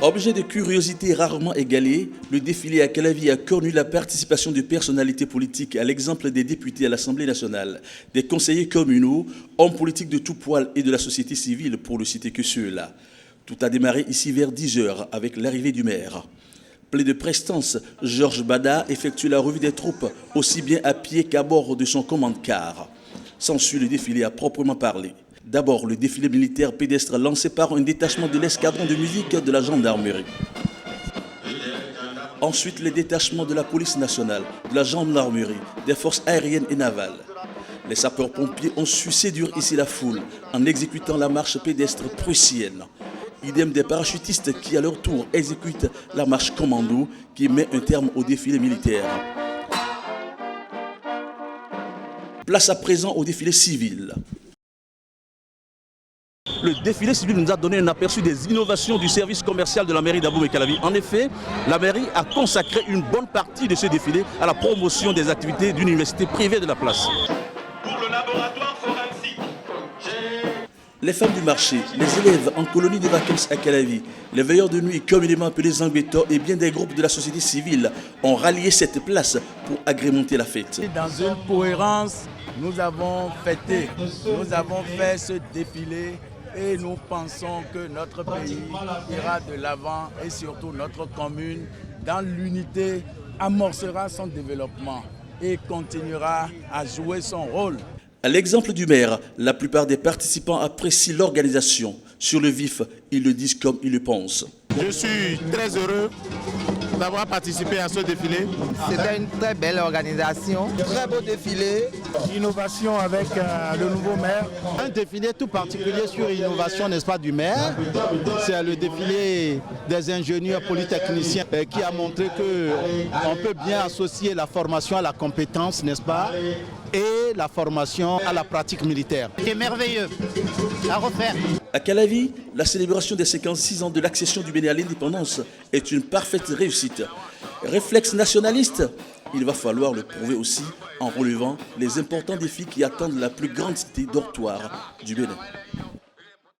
Objet de curiosité rarement égalé, le défilé à Calavi a connu la participation de personnalités politiques à l'exemple des députés à l'Assemblée nationale, des conseillers communaux, hommes politiques de tout poil et de la société civile pour ne citer que ceux-là. Tout a démarré ici vers 10 h avec l'arrivée du maire. Plein de prestance, Georges Bada effectue la revue des troupes aussi bien à pied qu'à bord de son commande-car. S'ensuit le défilé à proprement parler. D'abord, le défilé militaire pédestre lancé par un détachement de l'escadron de musique de la gendarmerie. Ensuite, les détachements de la police nationale, de la gendarmerie, des forces aériennes et navales. Les sapeurs-pompiers ont su séduire ici la foule en exécutant la marche pédestre prussienne. Idem des parachutistes qui, à leur tour, exécutent la marche commando qui met un terme au défilé militaire. Place à présent au défilé civil. Le défilé civil nous a donné un aperçu des innovations du service commercial de la mairie d'Abomey-Calavi. En effet, la mairie a consacré une bonne partie de ce défilé à la promotion des activités d'une université privée de la place. Pour le laboratoire forensique, Les femmes du marché, les élèves en colonie de vacances à Calavi, les veilleurs de nuit communément appelés Zangbeto et bien des groupes de la société civile ont rallié cette place pour agrémenter la fête. Dans une cohérence, nous avons fêté, nous avons fait ce défilé et nous pensons que notre pays ira de l'avant et surtout notre commune dans l'unité amorcera son développement et continuera à jouer son rôle. À l'exemple du maire, la plupart des participants apprécient l'organisation. Sur le vif, ils le disent comme ils le pensent. Je suis très heureux d'avoir participé à ce défilé. C'était une très belle organisation, très beau défilé. Innovation avec le nouveau maire. Un défilé tout particulier sur l'innovation, n'est-ce pas, du maire. C'est le défilé des ingénieurs polytechniciens qui a montré qu'on peut bien associer la formation à la compétence, n'est-ce pas, et la formation à la pratique militaire. C'est merveilleux, à refaire. À Calavi, la célébration des 56 ans de l'accession du Bénin à l'indépendance est une parfaite réussite. Réflexe nationaliste, il va falloir le prouver aussi en relevant les importants défis qui attendent la plus grande cité dortoir du Bénin.